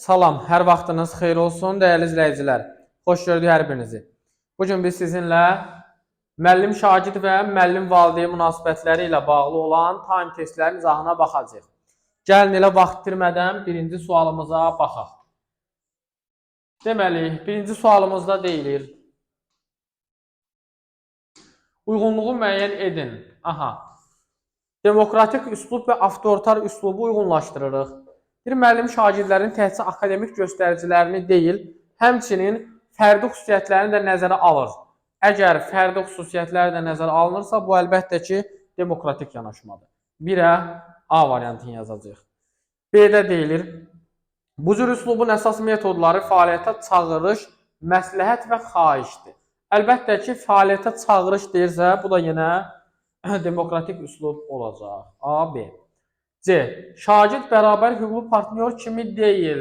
Salam, hər vaxtınız xeyir olsun, dəyərli izləyicilər. Xoş gördük hər birinizi. Bugün biz sizinlə müəllim-şagird və müəllim-valideyn münasibətləri ilə bağlı olan time testlərin izahına baxacağıq. Gəlin elə vaxt itirmədən birinci sualımıza baxaq. Deməli, birinci sualımızda deyilir. Uyğunluğu müəyyən edin. Demokratik üslub və avtoritar üslubu uyğunlaşdırırıq. Bir müəllim şagirdlərin təhsil akademik göstəricilərini deyil, həmçinin fərdi xüsusiyyətlərini də nəzərə alır. Əgər fərdi xüsusiyyətləri də nəzərə alınırsa, bu əlbəttə ki, demokratik yanaşmadır. 1-ə A variantını yazacağıq. B-də deyilir, bu cür üslubun əsas metodları fəaliyyətə çağırış, məsləhət və xahişdir. Əlbəttə ki, fəaliyyətə çağırış deyirsə, bu da yenə demokratik üslub olacaq. A, B. C. Şagird bərabər hüquqlu partnyor kimi deyil,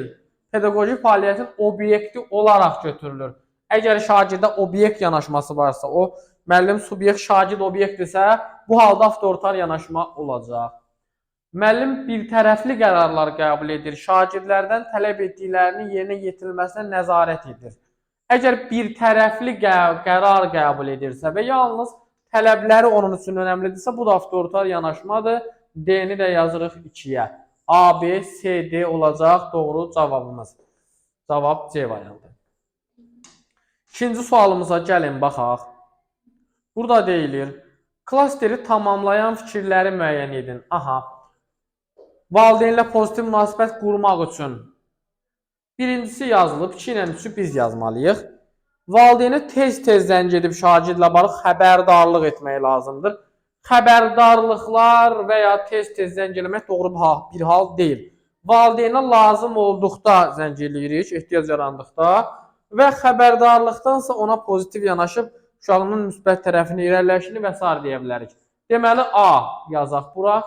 pedaqoji fəaliyyətin obyekti olaraq götürülür. Əgər şagirdə obyekt yanaşması varsa, o müəllim subyekt, şagird obyektdirsə, bu halda avtoritar yanaşma olacaq. Müəllim bir tərəfli qərarlar qəbul edir, şagirdlərdən tələb etdiklərini yerinə yetirilməsinə nəzarət edir. Əgər bir tərəfli qərar qəbul edirsə və yalnız tələbləri onun üçün önəmlidirsə, bu da avtoritar yanaşmadır. D-ni də yazırıq 2-yə. A, B, C, D olacaq doğru cavabımız. Cavab C variantı. İkinci sualımıza gəlin, baxaq. Burada deyilir, klasteri tamamlayan fikirləri müəyyən edin. Valideynlə pozitiv münasibət qurmaq üçün. Birincisi yazılıb, 2 ilə 3-ü biz yazmalıyıq. Valideynə tez-tez zəng edib şagirdlə bağlı xəbərdarlıq etmək lazımdır. Xəbərdarlıqlar və ya tez-tez zəng eləmək doğru bir hal deyil. Valideynə lazım olduqda zəng eləyirik, ehtiyac yarandıqda və xəbərdarlıqdansa ona pozitiv yanaşıb uşağının müsbət tərəfini, irəliləyişini və s. deyə bilərik. Deməli, A yazaq bura.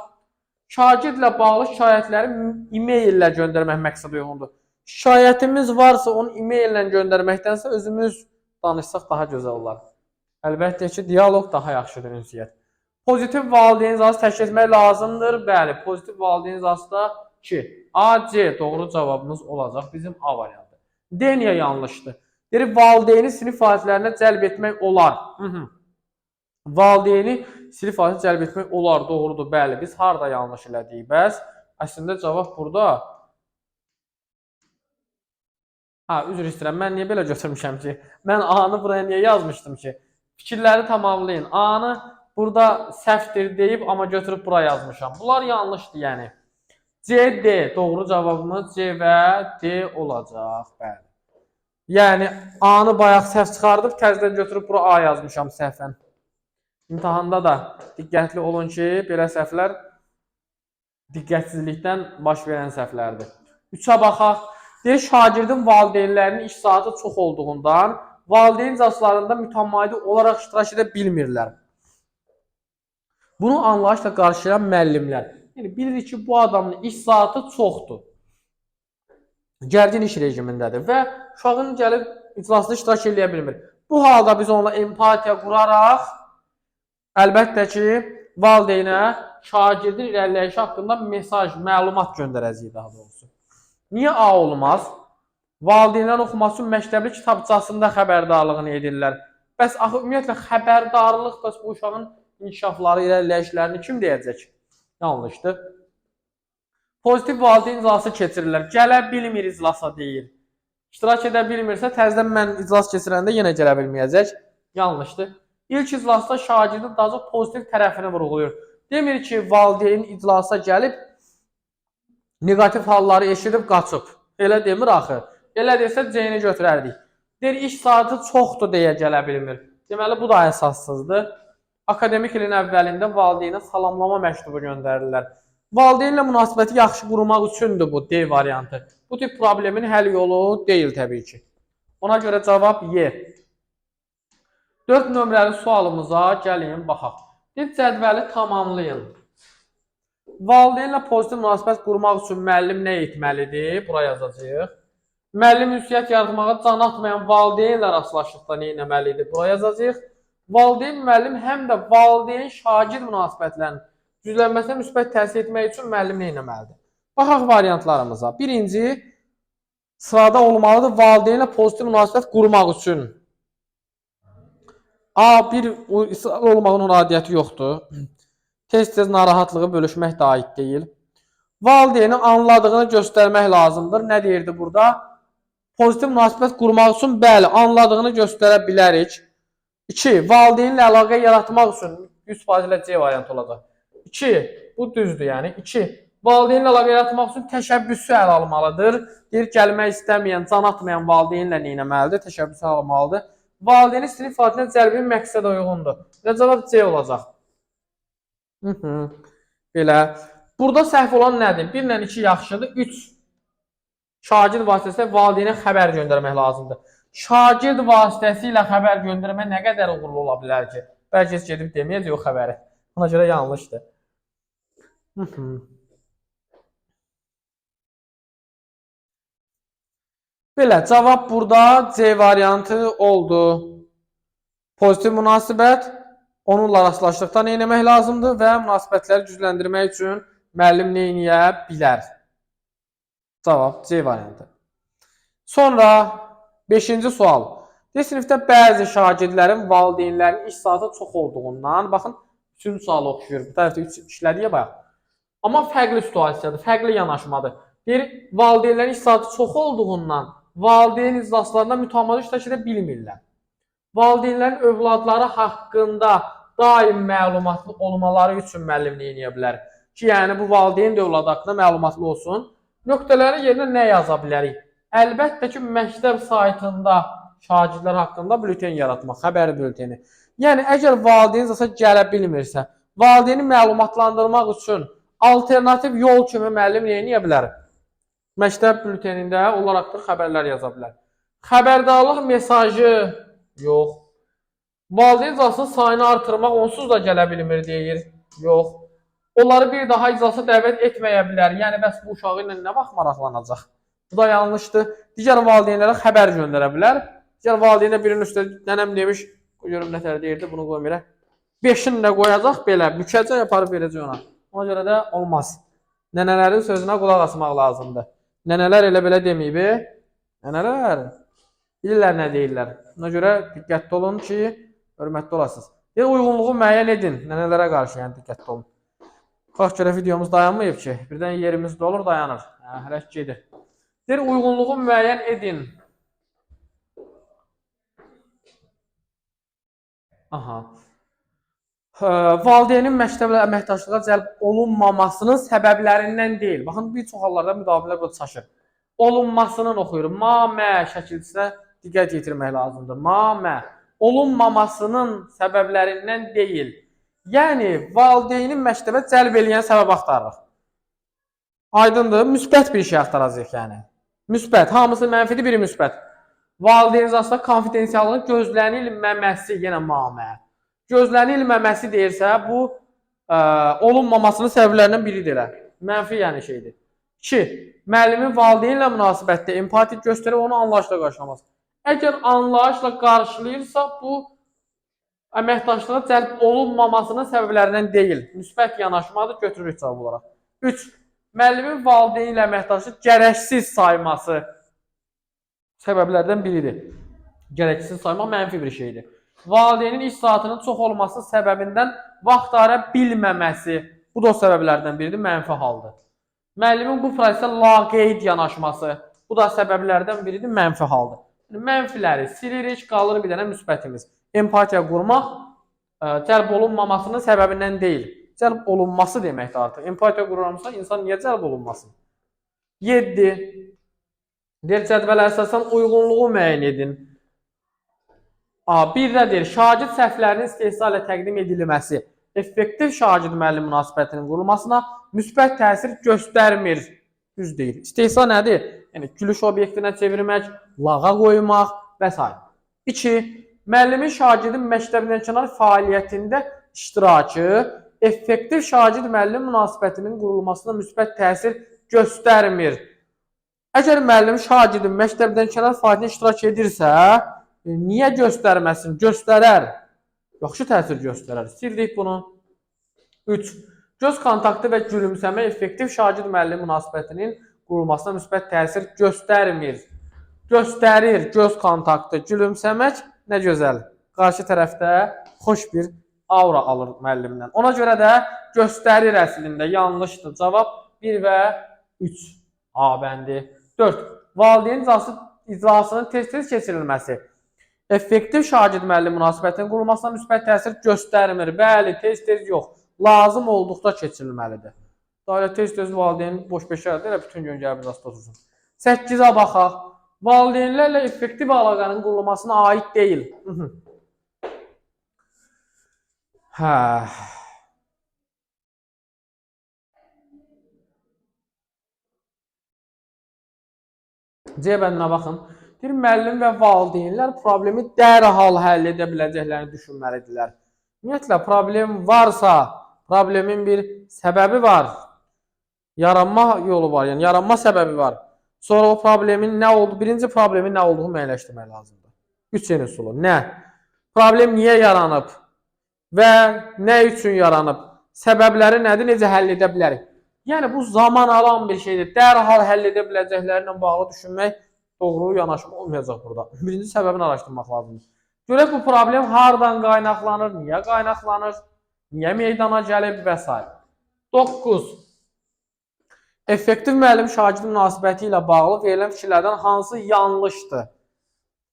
Şagirdlə bağlı şikayətləri e-mail ilə göndərmək məqsədə uyğundur. Şikayətimiz varsa onu e-mail ilə göndərməkdənsə özümüz danışsaq daha gözəl olar. Əlbəttə ki, dialoq daha yaxşıdır ünsiyyət. Pozitiv valideyn izası təşkil etmək lazımdır. Bəli, pozitiv valideyn izası da 2. A, C doğru cavabımız olacaq. Bizim A variantı. D niyə yanlışdır? Deyir, valideyni sinif fəaliyyətlərinə cəlb etmək olar. Valideyni sinif fəaliyyətinə cəlb etmək olar. Doğrudur, bəli. Biz harada yanlış elədik? Bəs əslində cavab burada. Üzr istəyirəm, mən niyə belə götürmüşəm ki? Mən A-nı buraya niyə yazmışdım ki? Fikirləri tamamlayın. A-nı burada səhvdir deyib, amma götürüb bura yazmışam. Bunlar yanlışdır, yəni. C, D. Doğru cavabımız C və D olacaq. Bəli. Yəni, A-nı bayaq səhv çıxardıb, təzdən götürüb bura A yazmışam səhvən. İmtahanda da diqqətli olun ki, belə səhvlər diqqətsizlikdən baş verən səhvlərdir. 3-ə baxaq. Deyir, şagirdin valideynlərinin iş saatı çox olduğundan, valideyn iclaslarında mütəmadi olaraq iştirak edə bilmirlər. Bunu anlayışla qarşılayan müəllimlər. Yəni, bilirik ki, bu adamın iş saatı çoxdur. Gərgin iş rejimindədir və uşağın gəlib iclasda iştirak edə bilmir. Bu halda biz onunla empatiya quraraq, əlbəttə ki, valideynə şagirdin irəliləyişi haqqında mesaj, məlumat göndərəcəyik daha doğrusu. Niyə A olmaz? Valideynlərin oxuması üçün məktəbli kitabçasında xəbərdarlığını edirlər. Bəs ümumiyyətlə xəbərdarlıq bəs bu uşağın inkişafları, irəliləyişlərini kim deyəcək? Yanlışdır. Pozitiv valideyn iclası keçirirlər. Gələ bilmir iclasa deyir. İştirak edə bilmirsə, təzədən mən iclas keçirəndə yenə gələ bilməyəcək. Yanlışdır. İlk iclasda şagirdin daha çox pozitiv tərəfini vurğuluyur. Demir ki, valideyn iclasa gəlib, negativ halları eşidib qaçıb. Elə demir axı. Elə desə C-ni götürərdik. Deyir, iş saatı çoxdur deyə gələ bilmir. Deməli, bu da əsassızdır. Akademik ilin əvvəlində valideynə salamlama məktubu göndərirlər. Valideynlə münasibəti yaxşı qurmaq üçündür bu D variantı. Bu tip problemin həll yolu deyil təbii ki. Ona görə cavab Y. 4 nömrəli sualımıza gəlin, baxaq. Deyir, cədvəli tamamlayın. Valideynlə pozitiv münasibət qurmaq üçün müəllim nə etməlidir? Bura yazacağıq. Müəllim ünsiyyət yaratmağa can atmayan valideynlə rastlaşdıqda nə etməlidir? Bura yazacağıq. Valideyn müəllim həm də valideyn şagird münasibətlərinin düzlənməsinə müsbət təsir etmək üçün müəllim nə etməlidir? Baxaq variantlarımıza. Birinci, sırada olmalıdır valideynlə pozitiv münasibət qurmaq üçün. Bir sıralı olmağın radiyyəti yoxdur. Tez-tez narahatlığı bölüşmək də aid deyil. Valideyni anladığını göstərmək lazımdır. Nə deyirdi burada? Pozitiv münasibət qurmaq üçün bəli, anladığını göstərə bilərik. 2. Valideynlə əlaqə yaratmaq üçün 100% ilə C variantı olacaq. 2. Bu düzdür, yəni. 2. Valideynlə əlaqə yaratmaq üçün təşəbbüsü əl almalıdır. Deyir, gəlmək istəməyən, can atmayan valideynlə neynəməlidir? Təşəbbüsü əl almalıdır. Valideyni sinif ifadəsində cəlbin məqsədə uyğundur. Və cavab C olacaq. Belə. Burada səhv olan nədir? 1 ilə 2 yaxşıdır. 3. Şagird vasitəsilə valideynə xəbər göndərmək lazımdır. Şagird vasitəsilə xəbər göndərmək nə qədər uğurlu ola bilər ki? Bəlkə heç gedib deməyəcək o xəbəri. Ona görə yanlışdır. Belə, cavab burada C variantı oldu. Pozitiv münasibət, onunla rastlaşdıqda nə etmək lazımdır və münasibətləri gücləndirmək üçün müəllim nə edə bilər? Cavab C variantı. Sonra 5-ci sual. Sinifdə bəzi şagirdlərin valideynlərinin iş saatı çox olduğundan, baxın, 3-cü sualı oxuyuruq. Bu tərəfdə 3 işlədiyə bayaq. Amma fərqli situasiyadır, fərqli yanaşmadır. Bir, valideynlərin iş saatı çox olduğundan valideyn iclaslarında mütəmadi iştirak edə bilmirlər. Valideynlərin övladları haqqında daim məlumatlı olmaları üçün müəllim nə edə bilər? Ki, yəni bu valideyn də övlad haqqında məlumatlı olsun. Nöqtələrin yerinə nə yaza bilərik? Əlbəttə ki, məktəb saytında şagirdlər haqqında bülten yaratmaq, xəbər bülteni. Yəni, əgər valideyn zasa gələ bilmirsə, valideyni məlumatlandırmaq üçün alternativ yol kimi müəllim nə edə bilər? Məktəb bültenində olaraq da xəbərlər yaza bilər. Xəbərdarlıq mesajı yox. Valideyn iclasının sayını artırmaq onsuz da gələ bilmir deyir. Yox. Onları bir daha iclasa dəvət etməyə bilər. Yəni, bəs bu uşağı ilə nə vaxt maraqlanacaq? Bu da yanlışdır. Digər valideynlərə xəbər göndərə bilər. Digər valideynə birinin üstə nənəm demiş, görüm nətər deyirdi, bunu qoymayaq. 5-ini də qoyacaq belə, bükəcək, aparıb verəcək ona. Ona görə də olmaz. Nənələrin sözünə qulaq asmaq lazımdır. Nənələr elə belə deməyib. Nənələr bilirlər nə deyirlər. Ona görə diqqətli olun ki, hörmətli olasınız. Uyğunluğu müəyyən edin. Nənələrə qarşı yəni diqqətli olun. Bax görə videomuz dayanmayıb ki, birdən yerimizdə olur, dayanır. Hələ gedir. Uyğunluğu müəyyən edin. Valideynin məktəblə əməkdaşlığa cəlb olunmamasının səbəblərindən deyil. Baxın, bir çox hallarda müdafiələr burada çaşır. Olunmasının oxuyurum. Ma-mə şəkilçisinə diqqət yetirmək lazımdır. Ma-mə. Olunmamasının səbəblərindən deyil. Yəni, valideynin məktəbə cəlb eləyən səbəb axtarırıq. Aydındır, müsbət bir şey axtaracaq yəni. Müsbət, hamısı mənfidir, biri müsbət. Valideyn iclasında konfidensialığın gözlənilməməsi, yenə ma-mə. Gözlənilməməsi deyirsə, bu olunmamasının səbəblərindən biridir. Mənfi yəni şeydir. 2. Müəllimin valideynlə münasibətdə empatik göstərib onu anlayışla qarşılaması. Əgər anlayışla qarşılayırsa, bu əməkdaşlığa cəlb olunmamasının səbəblərindən deyil. Müsbət yanaşmadır, götürürük cavab olaraq. 3. Müəllimin valideyn ilə əməkdaşlıq gərəksiz sayması səbəblərdən biridir. Gərəksiz saymaq mənfi bir şeydir. Valideynin iş saatının çox olması səbəbindən vaxt ayıra bilməməsi, bu da o səbəblərdən biridir, mənfi haldır. Müəllimin bu prosesə laqeyd yanaşması, bu da səbəblərdən biridir, mənfi haldır. Mənfiləri silirik, qalır bir dənə müsbətimiz. Empatiya qurmaq cəlb olunmamasının səbəbindən deyil. Cəlb olunması deməkdir artıq. Empatiya qururamsa, insan niyə cəlb olunmasın? 7. Deyir, cədvələ əsasən uyğunluğu müəyyən edin. 1-də deyir, şagird səhvlərinin istehza ilə təqdim edilməsi effektiv şagird-müəllim münasibətinin qurulmasına müsbət təsir göstərmir. Düz deyir. İstehza nədir? Yəni, gülüş obyektinə çevirmək, lağa qoymaq və s. 2. Müəllimin şagirdin məktəbindən kənar fəaliyyətində iştirakı effektiv şagird-müəllim münasibətinin qurulmasına müsbət təsir göstərmir. Əgər müəllim şagirdin məktəbdən kənar fəaliyyətində iştirak edirsə, niyə göstərməsin? Göstərər. Yaxşı təsir göstərər. Sildik bunu. 3. Göz kontaktı və gülümsəmə effektiv şagird-müəllim münasibətinin qurulmasına müsbət təsir göstərmir. göstərir göz kontaktı, gülümsəmək nə gözəl. Qarşı tərəfdə xoş bir aura alır müəllimdən. Ona görə də göstərir əslində yanlışdır. Cavab 1 və 3 A bəndi. 4. Valideyn iclasının tez-tez keçirilməsi. Effektiv şagird-müəllim münasibətinin qurulmasına müsbət təsir göstərmir. Bəli, tez-tez yox. Lazım olduqda keçirilməlidir. Daha tez-tez valideyn boş beşərdir, elə bütün gün gəlib iclasda otursun. 8-ə baxaq. Valideynlərlə effektiv əlaqənin qurulmasına aid deyil. C bəndinə baxın. Bir müəllim və valideynlər problemi dərhal həll edə biləcəklərini düşünməlidirlər. Ümumiyyətlə, problem varsa, problemin bir səbəbi var. Yaranma yolu var, yəni yaranma səbəbi var. Sonra o problemin nə olduğu, birinci problemin nə olduğunu müəyyənləşdirmək lazımdır. 3 yeni üsulu. Nə? Problem niyə yaranıb? Və nə üçün yaranıb? Səbəbləri nədir? Necə həll edə bilərik? Yəni, bu zaman alan bir şeydir. Dərhal həll edə biləcəklərlə bağlı düşünmək doğru yanaşma olmayacaq burada. Birinci səbəbini araşdırmaq lazımdır. Görək bu problem hardan qaynaqlanır, niyə qaynaqlanır, niyə meydana gəlib və s. 9. Effektiv müəllim-şagird münasibəti ilə bağlı verilən fikirlərdən hansı yanlışdır?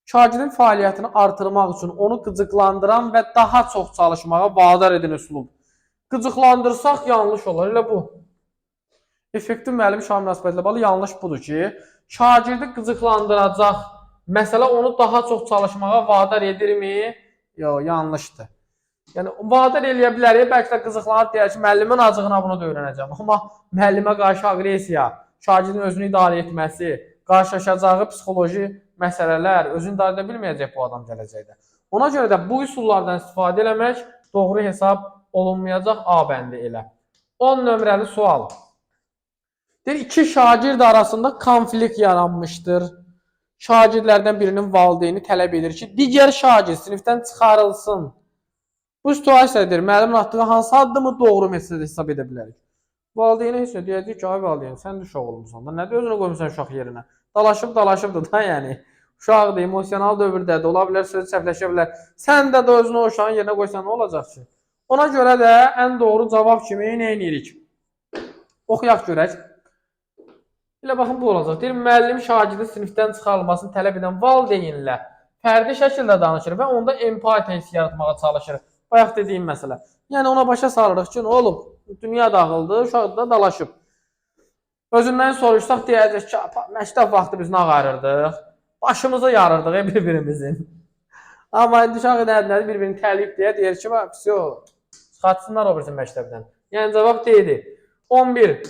Şagirdin fəaliyyətini artırmaq üçün onu qıcıqlandıran və daha çox çalışmağa vadar edən üslub. Qıcıqlandırsaq yanlış olar, elə bu. Effektiv müəllim-şagird münasibəti ilə bağlı yanlış budur ki, şagirdi qıcıqlandıracaq məsələ onu daha çox çalışmağa vadar edirmi? Yox, yanlışdır. Yəni, vadar eləyə bilərik, bəlkə də qızıqlanıb deyək ki, müəllimin acığına bunu da öyrənəcəm. Amma müəllimə qarşı aqresiya, şagirdin özünü idarə etməsi, qarşılaşacağı psixoloji məsələlər, özünü idarə edə bilməyəcək bu adam gələcəkdə. Ona görə də bu üsullardan istifadə eləmək doğru hesab olunmayacaq A bəndi elə. 10 nömrəli sual. Deyir, iki şagird arasında konflikt yaranmışdır. Şagirdlərdən birinin valideyni tələb edir ki, digər şagird sinifdən çıxarılsın. Bu situasiyadır, müəllimin atdığı hansı addımı doğru məsələdə hesab edə bilərik? Valideynə heç nə deyəcək ki, ay valideyn, sən də uşaq olmuşsan da, nədir özünü qoymuşsan uşaq yerinə? Dalaşıbdır da, yəni. Uşaqdır, emosional dövrdədir, ola bilər, söz səhvləşə bilər. Sən də özünü o uşağın yerinə qoysan, nə olacaq ki? Ona görə də ən doğru cavab kimi nə edirik? Oxuyaq görək. Elə baxın, bu olacaq. Deyir, müəllim şagirdin sinifdən çıxarılmasını tələb edən valideynlə fərdi şəkildə danışır və onda empatiya hissi yaratmağa çalışır. Bayaq dediyim məsələ. Yəni ona başa salırıq ki, nə olub? Dünya dağıldı, uşaq da dalaşıb. Özündən soruşsaq deyəcək ki, məktəb vaxtı biz nə ağarırdıq? Başımızı yarırdıq bir-birimizin. Amma indi uşaq nədir? Bir-birini təlib deyə deyir ki, çıxartsınlar o birisi məktəbdən. Yəni cavab deyildi. 11.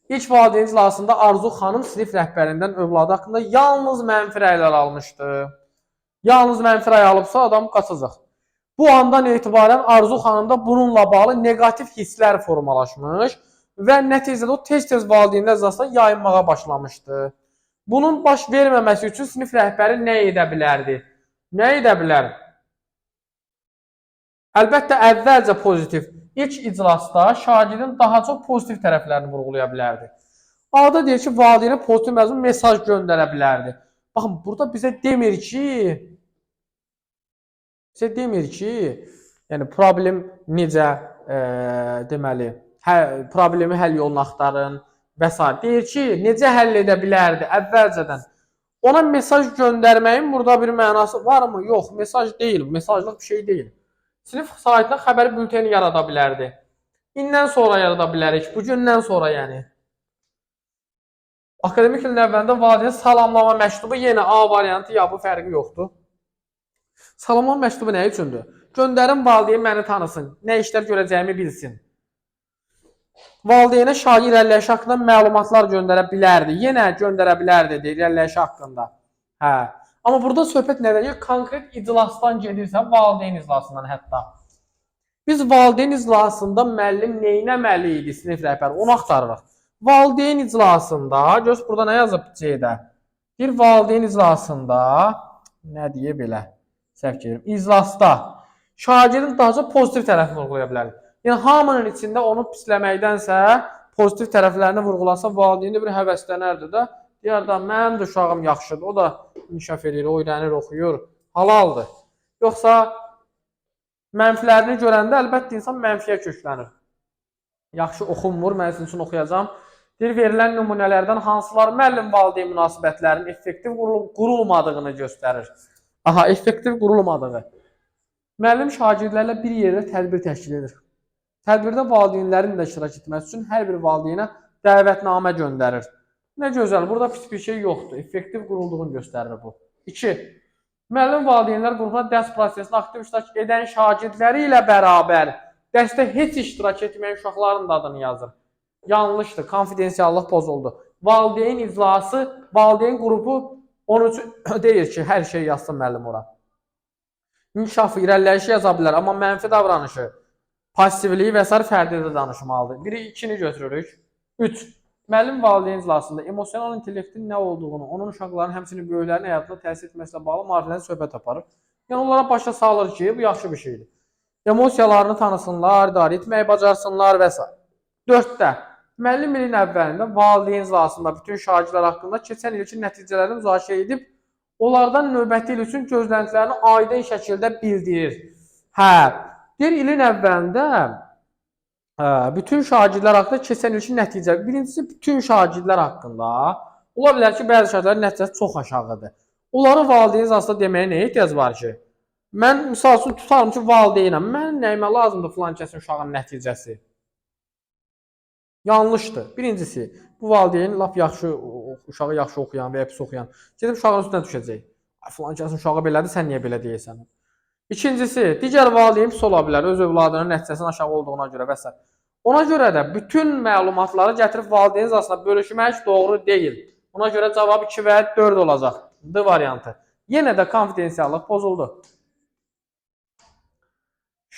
İlk valideyn iclasında Arzu xanım sinif rəhbərindən övladı haqqında yalnız mənfi rəylər almışdı. Yalnız mənfi rəy alıbsa adam qaçacaq. Bu andan etibarən Arzu xanımda bununla bağlı negativ hisslər formalaşmış və nəticədə o tez-tez valideynlər iclasında yayınmağa başlamışdı. Bunun baş verməməsi üçün sinif rəhbəri nə edə bilərdi? Nə edə bilər? Əlbəttə, əvvəlcə pozitiv. İlk iclasda şagirdin daha çox pozitiv tərəflərini vurğulaya bilərdi. A'da deyir ki, valideynə pozitiv məzmun mesaj göndərə bilərdi. Baxın, burada bizə demir ki, yəni problem necə deməli, problemi həll yolunu axtarın və s. Deyir ki, necə həll edə bilərdi əvvəlcədən. Ona mesaj göndərməyin burada bir mənası varmı? Yox, mesaj deyil, mesajlıq bir şey deyil. Sinif saytına xəbəri bülteni yarada bilərdi. İndən sonra yarada bilərik, bugündən sonra yəni. Akademik ilin əvvəlində valideyn salamlama məktubu yenə A variantı, ya bu fərqi yoxdur. Salamlama məktubu nə üçündür? Göndərin valideyn məni tanısın, nə işlər görəcəyimi bilsin. Valideynə şagird irəliləyişi haqqında məlumatlar göndərə bilərdi. Yenə göndərə bilərdi irəliləyişi haqqında. Hə. Amma burada söhbət nədən? Konkret iclasdan gedirsə, valideyn iclasından hətta. Biz valideyn iclasında müəllim neynəməli idi sinif rəhbəri? Onu axtarırıq. Valideyn iclasında, göz burada nə yazıb C-də? Bir valideyn iclasında, nə deyə belə? Səhv gedirəm. İclasda şagirdin daha çox pozitiv tərəfini vurğulaya bilər. Yəni, hamının içində onu pisləməkdənsə, pozitiv tərəflərini vurğulasa, valideyn də bir həvəslənərdi də. Deyər də, mənim də uşağım yaxşıdır, o da inkişaf edir, öyrənir, oxuyur, halaldır. Yoxsa mənfilərini görəndə əlbəttə insan mənfiyə köklənir. Yaxşı oxunmur, mən sizin üçün oxuyacağım. Deyir, verilən nümunələrdən hansılar müəllim-valideyn münasibətlərinin effektiv qurulmadığını göstərir. Aha, effektiv qurulmadığı. Müəllim şagirdlərlə bir yerdə tədbir təşkil edir. Tədbirdə valideynlərin də iştirak etməsi üçün hər bir valideynə dəvətnamə göndərir. Nə gözəl, burada pis bir şey yoxdur. Effektiv qurulduğunu göstərir bu. 2. Müəllim valideynlər qrupuna dərs prosesində aktiv iştirak edən şagirdləri ilə bərabər dərsdə heç iştirak etməyən uşaqların da adını yazır. Yanlışdır, konfidensiallıq pozuldu. Valideyn iclası, valideyn qrupu onun üçün deyir ki, hər şey yazsın müəllim ora. İnkişafı, irəliləyişi yaza bilər, amma mənfi davranışı, passivliyi və s. fərdi də danışmalıdır. Biri 2-ni götürürük. 3. Müəllim valideyn iclasında emosional intellektin nə olduğunu, onun uşaqların həmçinin böyüklərin həyatına təsir etməsilə bağlı maariflərini söhbət aparır. Yəni onlara başa salır ki, bu yaxşı bir şeydir. Emosiyalarını tanısınlar, idarə etməyi bacarsınlar və s. 4-də müəllim ilin əvvəlində valideyn iclasında bütün şagirdlər haqqında keçən il üçün nəticələrini müzakirə edib, onlardan növbəti il üçün gözləntilərini aydın şəkildə bildirir. Deyir, ilin əvvəlində bütün şagirdlər haqqında keçən il üçün nəticə. Birincisi, bütün şagirdlər haqqında. Ola bilər ki, bəzi şagirdlərin nəticəsi çox aşağıdır. Onları valideyn iclasında deməyə nə ehtiyac var ki? Mən, misal üçün, tutarım ki, valideynəm. Mən nəyimə lazımdır filan kəsin uşağın nəticəsi? Yanlışdır. Birincisi, bu valideyn lap yaxşı, uşağı yaxşı oxuyan və ya pis oxuyan gedib uşağın üstünə düşəcək. Filan kəsin uşağı belədir, sən niyə belə deyirsən? İkincisi, digər valideyn pis ola bilər, öz övladının nəticəsinin aşağı olduğuna görə və s. Ona görə də bütün məlumatları gətirib valideyn iclasına bölüşmək doğru deyil. Ona görə cavab 2 və 4 olacaq. D variantı. Yenə də konfidensiallıq pozuldu.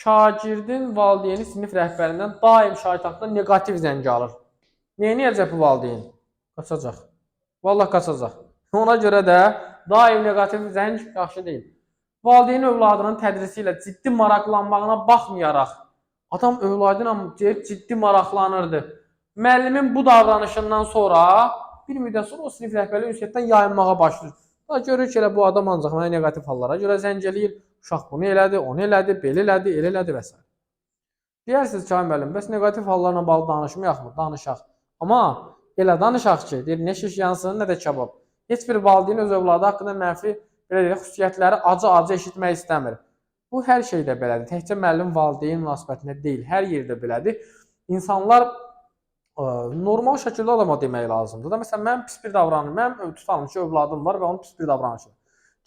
Şagirdin valideyni sinif rəhbərindən daim şagird haqqında negativ zəng alır. Neyniyəcək bu valideyn? Qaçacaq. Vallahi qaçacaq. Ona görə də daim negativ zəng yaxşı deyil. Valideyn övladının tədrisi ilə ciddi maraqlanmağına baxmayaraq, adam övladına ciddi maraqlanırdı. Müəllimin bu davranışından sonra, bir müddət sonra o sinif rəhbəri ünsiyyətdən yayınmağa başlayır. Da görür ki, bu adam ancaq mənə negativ hallara görə zəng eləyir. Uşaq bunu elədi, onu elədi, belə elədi, elə elədi və s. Deyirsiniz ki, müəllim, bəs negativ hallarla bağlı danışmayaq mı? Danışaq. Amma elə danışaq ki, deyir, nə şiş yansın, nə də kebab. Heç bir valideyn öz övladı haqqında mənfi xüsusiyyətləri acı-acı eşitmək istəmir. Bu hər şeydə belədir. Təkcə müəllim-valideyn münasibətində deyil, hər yerdə belədir. İnsanlar normal şəkildə adama demək lazımdır. Da, məsələn, mən pis bir davranışım, mən tutalım ki, övladım var və onun pis bir davranışı.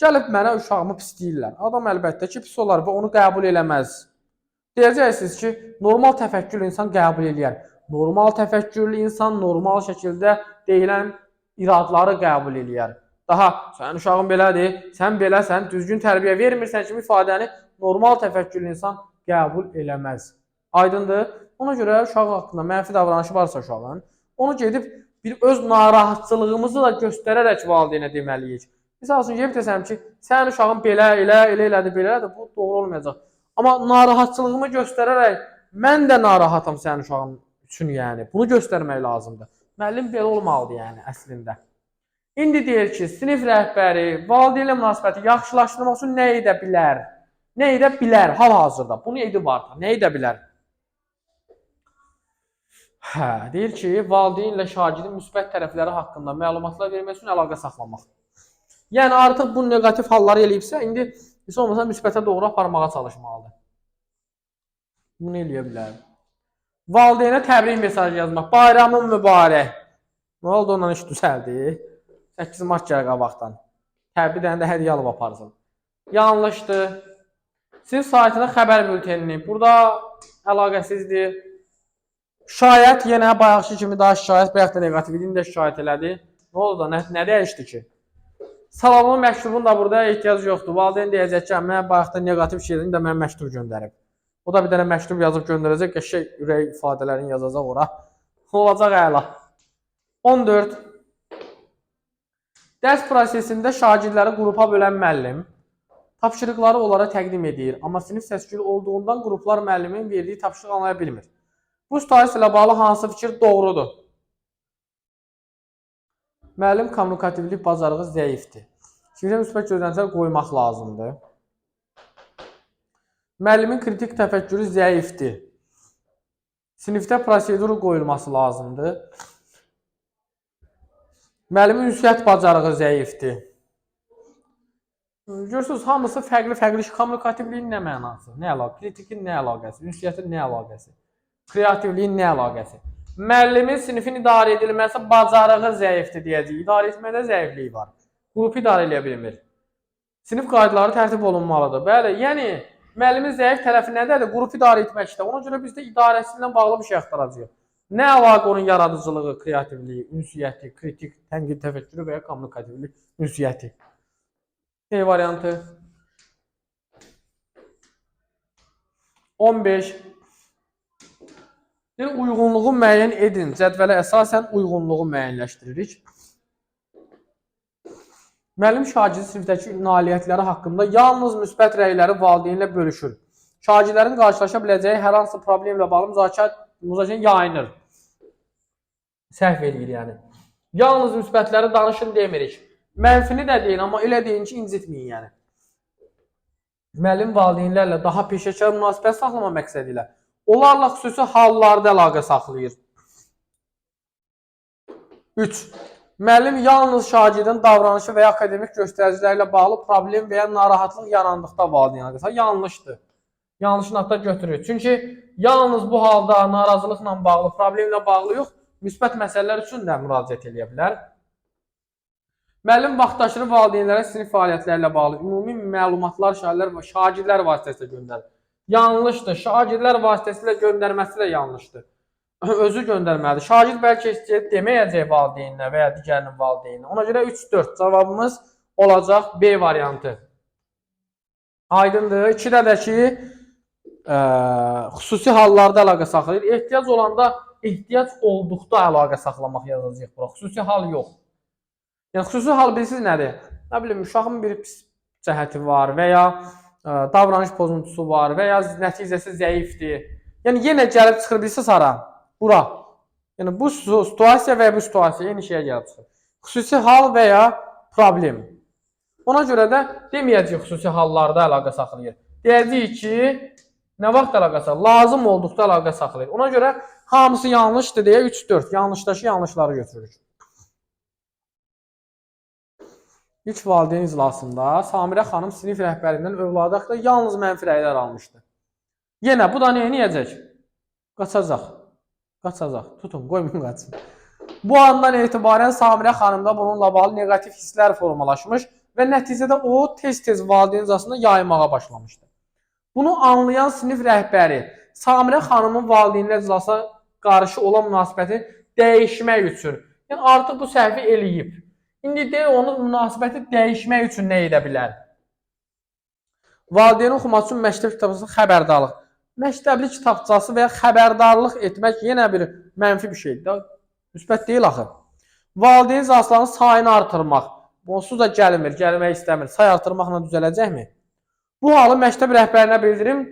Gəlib mənə uşağımı pis deyirlər. Adam əlbəttə ki, pis olar və onu qəbul eləməz. Deyəcəksiniz ki, normal təfəkkürlü insan qəbul eləyər. Normal təfəkkürlü insan normal şəkildə deyilən iradları qəbul eləyər. Daha, sənin uşağın belədir, sən beləsən, düzgün tərbiyə vermirsən kimi ifadəni normal təfəkkürlü insan qəbul eləməz. Aydındır? Ona görə uşaq haqqında mənfi davranışı varsa uşağın, onu gedib bir öz narahatçılığımızı da göstərərək valideynə deməliyik. Misal üçün, gelib desəm ki, sənin uşağın belə elədi, bu doğru olmayacaq. Amma narahatçılığımı göstərərək, mən də narahatam sənin uşağın üçün, yəni. Bunu göstərmək lazımdır. Müəllim belə olmalıdır, yəni, əslində. İndi deyir ki, sinif rəhbəri, valideynlə münasibəti yaxşılaşdırmaq üçün nə edə bilər? Nə edə bilər hal-hazırda? Bunu edib artıq. Nə edə bilər? Deyir ki, valideynlə şagirdin müsbət tərəfləri haqqında məlumatlar vermək üçün əlaqə saxlamaq. Yəni, artıq bu negativ halları eləyibsə, indi heç olmasa müsbətə doğru aparmağa çalışmalıdır. Bunu eləyə bilər. Valideynə təbrik mesajı yazmaq. Bayramın mübarək. Nə oldu, ondan iş düzəldi? 8 mart gəlir qabaqdan. Bir dənə də hədiyyə alıb aparsın. Yanlışdır. Sinif saytına xəbər bültenini. Burada əlaqəsizdir. Şayət yenə bayaqçı kimi daha şikayət, bayaq da negativ idin də şikayət elədi. Nə oldu da, nə dəyişdi ki? Salamlı məktubun da burada ehtiyac yoxdur. Valideyn deyəcək ki, mən bayaqda negativ şeylərini də mən məktub göndərib. O da bir dənə məktub yazıb göndərəcək, qəşəng ürək ifadələrini yazacaq ora. Olacaq əla. 14. Dərs prosesində şagirdləri qrupa bölən müəllim tapşırıqları onlara təqdim edir, amma sinif səs-küylü olduğundan qruplar müəllimin verdiyi tapşırığı anlaya bilmir. Bu situasiya ilə bağlı hansı fikir doğrudur? Müəllim kommunikativlik bacarığı zəifdir. Sinifdə müsbət gözləntilər qoymaq lazımdır. Müəllimin kritik təfəkkürü zəifdir. Sinifdə proseduru qoyulması lazımdır. Müəllimin ünsiyyət bacarığı zəifdir. Görürsünüz, hamısı fərqli iş. Kommunikativliyin nə mənası? Nə əlaqəsi? Kritikin nə əlaqəsi? Ünsiyyətin nə əlaqəsi? Kreativliyin nə əlaqəsi? Müəllimin sinifin idarə edilməsi bacarığı zəifdir deyəcək. İdarə etmədə zəifliyi var. Qrupu idarə edə bilmir. Sinif qaydaları tərtib olunmalıdır. Bəli, yəni müəllimin zəif tərəfi nədədir? Qrupu idarə etməkdə. Ona görə biz də idarəsi ilə bağlı bir şey axtaracağıq. Nə əlaqə onun yaradıcılığı, kreativliyi, ünsiyyəti, kritik, tənqid təfəkkürü və ya kommunikativlik, ünsiyyəti. E variantı. 15. Yəni, uyğunluğu müəyyən edin. Cədvələ əsasən uyğunluğu müəyyənləşdiririk. Müəllim şagird sinifdəki nailiyyətləri haqqında yalnız müsbət rəyləri valideynlə bölüşür. Şagirdlərin qarşılaşa biləcəyi hər hansı problemlə bağlı müzakirə yayınır. Səhv eləyir yəni. Yalnız müsbətləri danışın demirik. Mənfini də deyin, amma elə deyin ki, incitməyin yəni. Müəllim valideynlərlə daha peşəkar münasibət saxlama məqsədi ilə onlarla xüsusi hallarda əlaqə saxlayır. 3. Müəllim yalnız şagirdin davranışı və ya akademik göstəriciləri ilə bağlı problem və ya narahatlıq yarandıqda valideyn əlaqəsi. Yanlışdır. Yanlışın haqqda götürür. Çünki yalnız bu halda narazılıqla bağlı, problemlə bağlı yox, müsbət məsələlər üçün də müraciət edə bilər. Müəllim vaxtaşırı valideynlərə sinif fəaliyyətlərlə bağlı ümumi məlumatlar şagirdlər vasitəsilə göndərir. Yanlışdır. Şagirdlər vasitəsilə göndərməsi də yanlışdır. Özü göndərməlidir. Şagird bəlkə istəyir deməyəcək valideyninə və ya digərinin valideyninə. Ona görə 3-4 cavabımız olacaq B variantı. Aydındır. 2-də də ki, xüsusi hallarda əlaqə saxlayır. Ehtiyac olanda, ehtiyac olduqda əlaqə saxlamaq yazacaq bura. Xüsusi hal yox. Yəni, xüsusi hal bilirsiniz nədir? Nə bilim, uşağın bir pis cəhəti var və ya davranış pozuntusu var və ya nəticəsi zəifdir. Yəni, yenə gəlib çıxır, bilirsiniz hara? Bura. Yəni, bu situasiya və ya bu situasiya yeni şeyə gəlib çıxır. Xüsusi hal və ya problem. Ona görə də deməyəcək xüsusi hallarda əlaqə saxlayır. Deyəcək ki, nə vaxt əlaqə saxlayır? Lazım olduqda əlaqə saxlayır. Ona görə hamısı yanlışdır deyə 3-4 yanlışdakı yanlışları götürürük. İlk valideyn iclasında Samirə xanım sinif rəhbərindən övladı haqqında yalnız mənfi rəylər almışdı. Yenə bu da neyəcək? Qaçacaq. Qaçacaq. Tutun, qoymayın qaçsın. Bu andan etibarən Samirə xanımda bununla bağlı negativ hisslər formalaşmış və nəticədə o tez-tez valideyn iclasında yaymağa başlamışdı. Bunu anlayan sinif rəhbəri Samirə xanımın valideynlər iclasına qarşı olan münasibəti dəyişmək üçün, yəni artıq bu səhvi eləyib. İndi deyil, onun münasibəti dəyişmək üçün nə edə bilər? Valideynin oxuması üçün məktəb kitabçasının xəbərdarlıq. Məktəbli kitabçası və ya xəbərdarlıq etmək yenə bir mənfi bir şeydir. Müsbət deyil axı. Valideyn iclaslarının sayını artırmaq. Onsuz da gəlmək istəmir. Say artırmaqla düzələcəkmi? Bu halı məktəb rəhbərinə bildirim.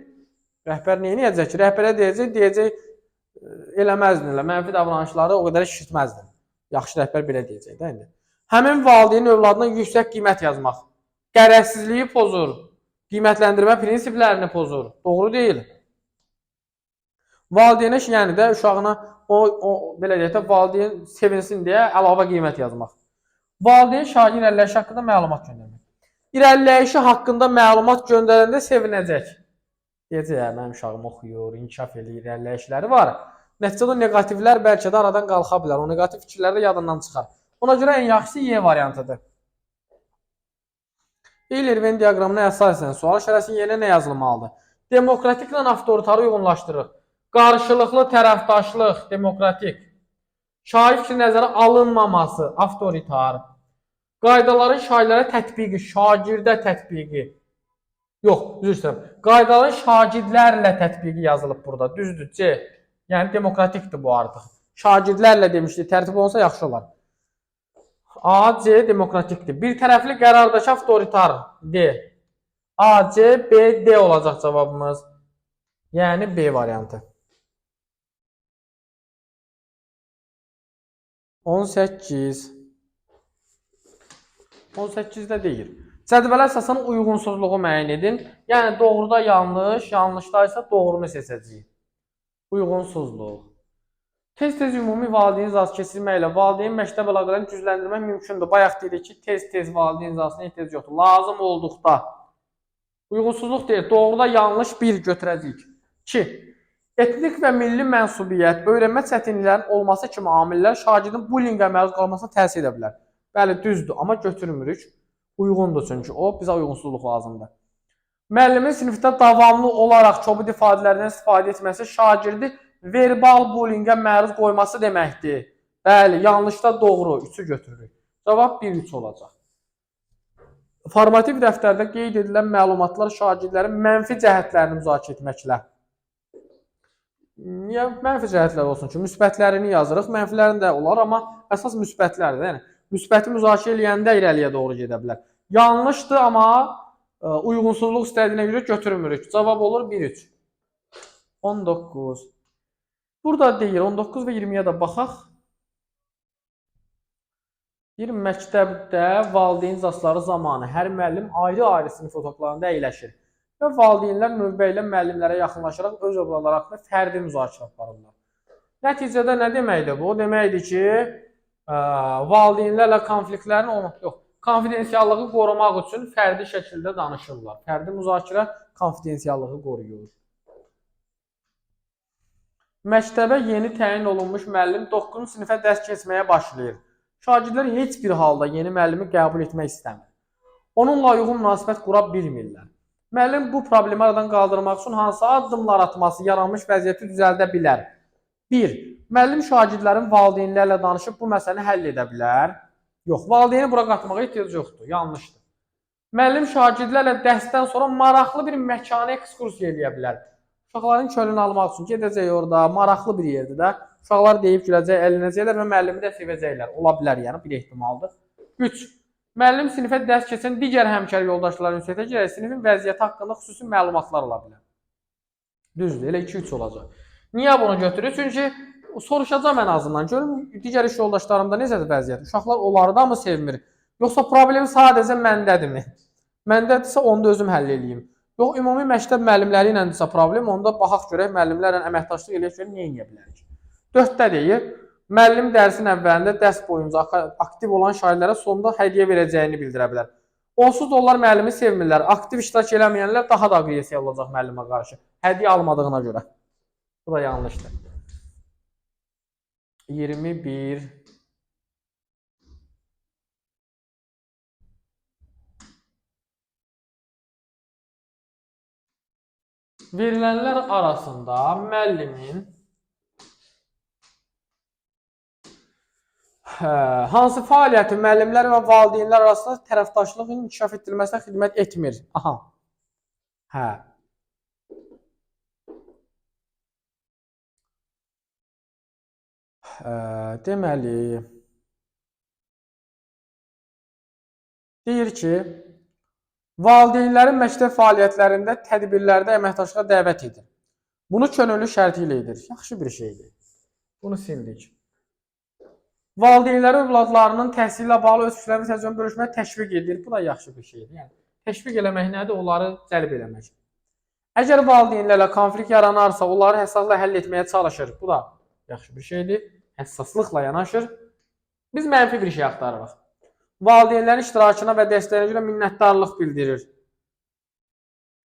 Rəhbər nə edəcək ki? Rəhbərə deyəcək, eləməzdin, mənfi davranışları o qədər şişirtməzdin. Yaxşı rəhbər belə deyəcək də indi. Həmin valideynin övladına yüksək qiymət yazmaq. Qərəzsizliyi pozur. Qiymətləndirmə prinsiplərini pozur. Doğru deyil. Valideynə yəni də uşağına belə deyək də valideyn sevinsin deyə əlavə qiymət yazmaq. Valideyn şagird irəliləyişi haqqında məlumat göndərmək. İrəliləyişi haqqında məlumat göndərəndə sevinəcək. Deyəcək, mənim uşağım oxuyur, inkişaf edir, irəliləyişləri var. Nəticədə negativlər bəlkə də aradan qalxa bilər. O negativ fikirlər də yadından çıxar. Ona görə ən yaxşısı Y variantıdır. Euler-Venn diaqramına əsasən sual işarəsinin yerinə nə yazılmalıdır? Demokratiklə avtoritarı uyğunlaşdırır. Qarşılıqlı tərəfdaşlıq, demokratik. Şair fikri nəzərə alınmaması, avtoritar. Qaydaların şairlərə tətbiqi, şagirdə tətbiqi. Yox, üzr istəyirəm. Qaydaların şagirdlərlə tətbiqi yazılıb burada. Düzdür, C. Yəni demokratikdir bu artıq. Şagirdlərlə demişdik, tərtib olsa yaxşı olar. A, C demokratikdir. Bir tərəfli qərardakı avtoritar D. A, C, B, D olacaq cavabımız. Yəni B variantı. 18. 18-də deyir. Cədvələ əsasən uyğunsuzluğu müəyyən edin. Yəni doğruda yanlış, yanlışda isə doğrunu seçəcəyik. Uyğunsuzluq. Tez-tez ümumi valideyn icazı keçirməklə valideyn məktəb əlaqələrini gücləndirmək mümkündür. Bayaq dedik ki, tez-tez valideyn icazısına ehtiyac yoxdur. Lazım olduqda. Uyğunsuzluq deyil. Doğruda yanlış 1 götürəcəyik. 2. Etnik və milli mənsubiyyət, öyrənmə çətinliklərinin olması kimi amillər şagirdin bullyingə məruz qalmasına təsir edə bilər. Bəli, düzdür, amma götürmürük. Uyğundur çünki o, bizə uyğunsuzluq lazımdır. Müəllimin sinifdə davamlı olaraq kobud ifadələrdən istifadə etməsi şagirdi verbal bullyingə məruz qoyması deməkdir. Bəli, yanlışda doğru, 3-ü götürürük. Cavab 1-3 olacaq. Formativ dəftərdə qeyd edilən məlumatlar şagirdlərin mənfi cəhətlərini müzakirə etməklə. Niyə mənfi cəhətlər olsun ki, müsbətlərini yazırıq, mənfilərini də olar, amma əsas müsbətlərdir. Yəni, müsbəti müzakirə eləyəndə irəliyə doğru gedə bilər. Yanlışdır, amma uyğunsuzluq istədiyinə görə götürmürük. Cavab olur 1-3. 19. Burada deyir, 19 və 20-yə də baxaq. Bir məktəbdə valideyn iclasları zamanı hər müəllim ayrı-ayrı sinif otaqlarında əyləşir və valideynlər növbə ilə müəllimlərə yaxınlaşaraq öz övladları haqqında fərdi müzakirə aparırlar. Nəticədə nə deməkdir bu? O deməkdir ki, valideynlərlə konfliktlərin konfidensiallığı qorumaq üçün fərdi şəkildə danışırlar. Fərdi müzakirə konfidensiallığı qoruyur. Məktəbə yeni təyin olunmuş müəllim 9-cu sinifə dərs keçməyə başlayır. Şagirdlər heç bir halda yeni müəllimi qəbul etmək istəmir. Onunla uyğun münasibət qura bilmirlər. Müəllim bu problemi aradan qaldırmaq üçün hansı addımlar atması yaranmış vəziyyəti düzəldə bilər? 1. Müəllim şagirdlərin valideynlərlə danışıb bu məsələni həll edə bilər. Yox, valideyni bura qatmağa ehtiyac yoxdur, yanlışdır. Müəllim şagirdlərlə dərsdən sonra maraqlı bir məkana ekskursiya eləyə bilər. Uşaqların könlünü almaq üçün gedəcək orada, maraqlı bir yerdir də. Uşaqlar deyib güləcək, əylənəcəklər və müəllimi də sevəcəklər. Ola bilər, yəni bir ehtimaldır. 3. Müəllim sinifə dərs keçən digər həmkar yoldaşlarının ünsiyyətə girərək sinifin vəziyyəti haqqında xüsusi məlumatlar ala bilər. Düzdür, elə 2-3 olacaq. Niyə bunu götürür? Çünki soruşacağım ən azından. Görüm, digər iş yoldaşlarımda necədir vəziyyət? Uşaqlar onları da mı sevmir? Yoxsa problem sadəcə məndədirmi? Məndədirsə, onu da özüm həll edeyim. Yox, ümumi məktəb müəllimləri iləndirsə problem, onda baxaq görək müəllimlərlə əməkdaşlıq eləyək görək, nə edə bilərik? 4-də deyir, müəllim dərsin əvvəlində dərs boyunca aktiv olan şagirdlərə sonunda hədiyyə verəcəyini bildirə bilər. Onsuz da onlar müəllimi sevmirlər. Aktiv iştirak eləməyənlər daha da aqressiv olacaq müəllimə qarşı. Hədiyyə almadığına görə. Bu da yanlışdır. 21. Verilənlər arasında müəllimin hansı fəaliyyəti müəllimlər və valideynlər arasında tərəfdaşlığın inkişaf etdirilməsinə xidmət etmir? Aha. Hə. Deməli, deyir ki, valideynlərin məktəb fəaliyyətlərində, tədbirlərdə əməkdaşlığa dəvət edir. Bunu könüllü şərti ilə edir. Yaxşı bir şeydir. Bunu sildik. Valideynləri övladlarının təhsili ilə bağlı öz fikirlərini təcrübəni bölüşməyə təşviq edir. Bu da yaxşı bir şeydir. Yəni, təşviq eləmək nədir? Onları cəlb eləmək. Əgər valideynlərlə konflikt yaranarsa, onları həssaslıqla həll etməyə çalışır. Bu da yaxşı bir şeydir. Həssaslıqla yanaşır. Biz mənfi bir şey axtarırıq. Valideynlərin iştirakına və dəstəyinə görə minnətdarlıq bildirir.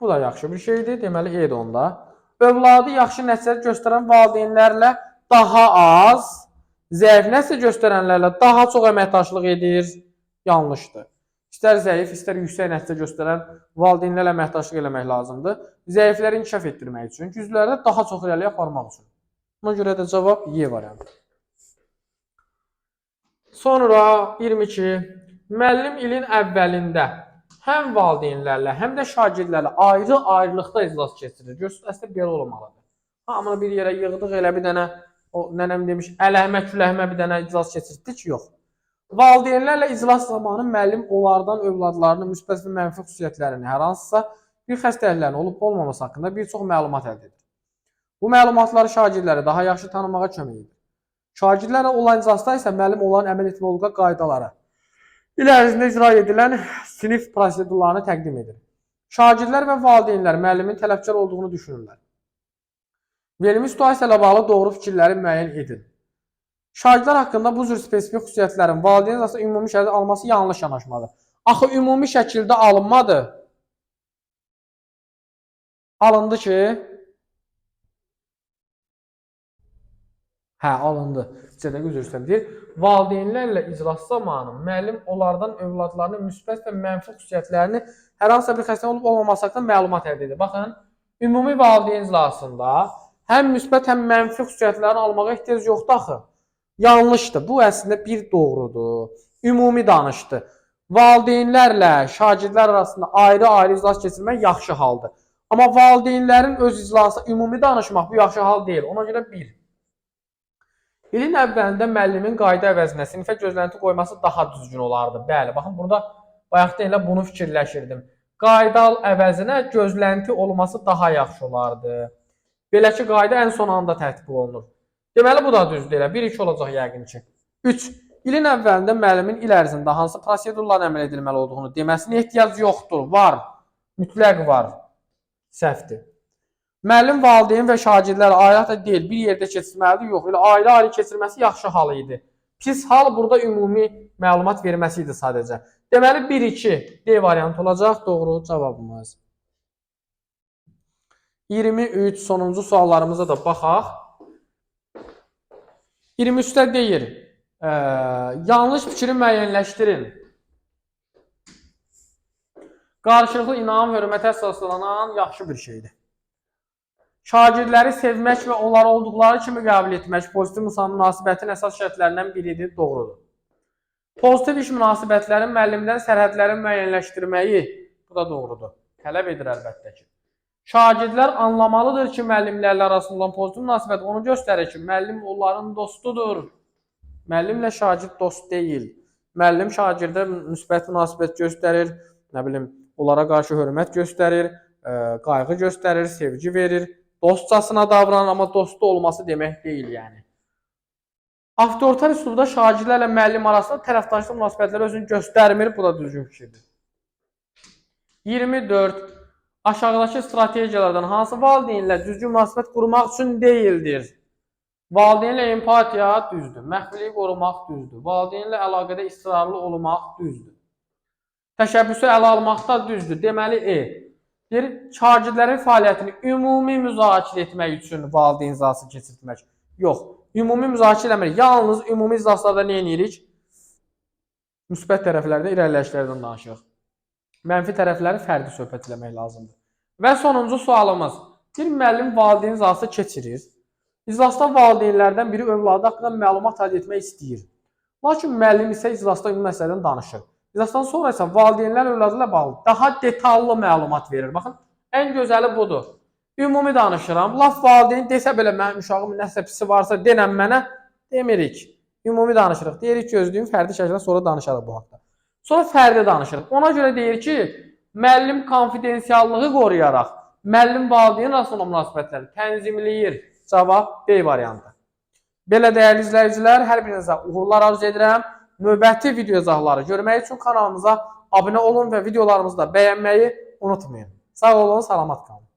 Bu da yaxşı bir şeydir. Deməli, eydi onda. Övladı yaxşı nəticə göstərən valideynlərlə daha az, zəif nəticə göstərənlərlə daha çox əməkdaşlıq edir. Yanlışdır. İstər zəif, istər yüksək nəticə göstərən valideynlərlə əməkdaşlıq eləmək lazımdır. Zəifləri inkişaf etdirmək üçün, güclüləri də daha çox irəliyə aparmaq üçün. Buna görə də cavab Y variantı. Sonra 22. Müəllim ilin əvvəlində həm valideynlərlə, həm də şagirdlərlə ayrı-ayrılıqda iclas keçirir. Görürsünüz, əslində belə olmalıdır. Hamını bir yerə yığdıq, elə bir dənə, o nənəm demiş, ələhmə, küləhmə bir dənə iclas keçirdik, yox. Valideynlərlə iclas zamanı müəllim onlardan övladlarının müsbət və mənfi xüsusiyyətlərini, hər hansısa bir xəstəliklərin olub-olmaması haqqında bir çox məlumat əldə edir. Bu məlumatları şagirdləri daha yaxşı tanımağa kömək edir. Şagirdlərlə olan iclasda isə müəllim onların əməl etmə olduqları qaydalara, il ərzində icra edilən sinif prosedurlarını təqdim edir. Şagirdlər və valideynlər müəllimin tələbkar olduğunu düşünürlər. Verilmiş situasiya ilə bağlı doğru fikirləri müəyyən edin. Şagirdlər haqqında bu cür spesifik xüsusiyyətlərin valideyn arasında ümumi şəkildə alınması yanlış yanaşmadır. Axı ümumi şəkildə alınmadı. Alındı ki, alındı. Cədəq üzr istəyir. Valideynlərlə iclas zamanı müəllim onlardan övladlarının müsbət və mənfi xüsusiyyətlərini hər hansısa bir xəstəlik olub olmaması haqqında məlumat əldə edir. Baxın, ümumi valideyn iclasında həm müsbət, həm mənfi xüsusiyyətlərini almağa ehtiyac yoxdur axı. Yanlışdır. Bu əslində bir doğrudur. Ümumi danışdı. Valideynlərlə şagirdlər arasında ayrı-ayrı iclas keçirmək yaxşı haldır. Amma valideynlərin öz iclasında ümumi danışmaq bu yaxşı hal deyil. Ona görə bir. İlin əvvəlində müəllimin qayda əvəzinə sinifə gözlənti qoyması daha düzgün olardı. Bəli, baxın, burada bayaqda elə bunu fikirləşirdim. Qayda əvəzinə gözlənti olması daha yaxşı olardı. Belə ki, qayda ən son anda tətbiq olunur. Deməli, bu da düzdür. 1-2 olacaq yəqin ki. 3. İlin əvvəlində müəllimin il ərzində hansı prosedurların əməl edilməli olduğunu deməsine ehtiyac yoxdur. Var. Mütləq var. Səhvdir. Müəllim, valideyn və şagirdlər ayrı deyil, bir yerdə keçirməlidir, yox. Elə ayrı-ayrı keçirməsi yaxşı hal idi. Pis hal burada ümumi məlumat verməsi idi sadəcə. Deməli, 1-2 D variantı olacaq, doğru cavabımız. 23 sonuncu suallarımıza da baxaq. 23-də deyir, yanlış fikri müəyyənləşdirin. Qarşılıqlı inam, hörmətə əsaslanan yaxşı bir şeydir. Şagirdləri sevmək və onları olduqları kimi qəbul etmək pozitiv münasibətin əsas şərtlərindən biridir, doğrudur. Pozitiv iş münasibətlərin müəllimdən sərhədlərin müəyyənləşdirməyi, bu da doğrudur, tələb edir əlbəttə ki. Şagirdlər anlamalıdır ki, müəllimlərlə arasında olan pozitiv münasibət onu göstərir ki, müəllim onların dostudur. Müəllimlə şagird dost deyil. Müəllim şagirdə müsbət münasibət göstərir, onlara qarşı hörmət göstərir, qayğı göstərir, sevgi verir. Dostcasına davranır, amma dostu olması demək deyil yəni. Avtoritar üslubda şagirdlərlə müəllim arasında tərəfdaşlıq münasibətləri özünü göstərmir, bu da düzgün fikirdir. 24. Aşağıdakı strategiyalardan hansı valideynlə düzgün münasibət qurmaq üçün deyildir? Valideynlə empatiya düzdür, məxfiliyi qorumaq düzdür, valideynlə əlaqədə israrlı olmaq düzdür. Təşəbbüsü ələ almaqda düzdür, deməli şagirdlərin fəaliyyətini ümumi müzakirə etmək üçün valideyn iclası keçirtmək. Yox, ümumi müzakirə eləmirik. Yalnız ümumi iclaslarda nə edirik? Müsbət tərəflərdə irəliləyişlərdən danışırıq. Mənfi tərəfləri fərdi söhbət eləmək lazımdır. Və sonuncu sualımız. Bir müəllim valideyn iclası keçirir. İclasda valideynlərdən biri övladı haqqında məlumat əldə etmək istəyir. Lakin müəllim isə iclasda ümumi məsələdən danışır. İclasdan sonra isə valideynlər övladı ilə bağlı daha detallı məlumat verir. Baxın, ən gözəli budur. Ümumi danışıram. Laf valideyn desə belə mənim uşağım nəsə pisi varsa denən mənə demirik. Ümumi danışırıq. Deyirik gözlüyün fərdi şəkildə sonra danışarıq bu haqda. Sonra fərdi danışırıq. Ona görə deyir ki, müəllim konfidensiallığı qoruyaraq müəllim valideyn arasında münasibətləri tənzimləyir. Cavab B variantı. Belə dəyərli izləyicilər, hər birinizə uğurlar arzu edirəm. Növbəti video izahları görmək üçün kanalımıza abunə olun və videolarımızı da bəyənməyi unutmayın. Sağ olun, salamat qalın.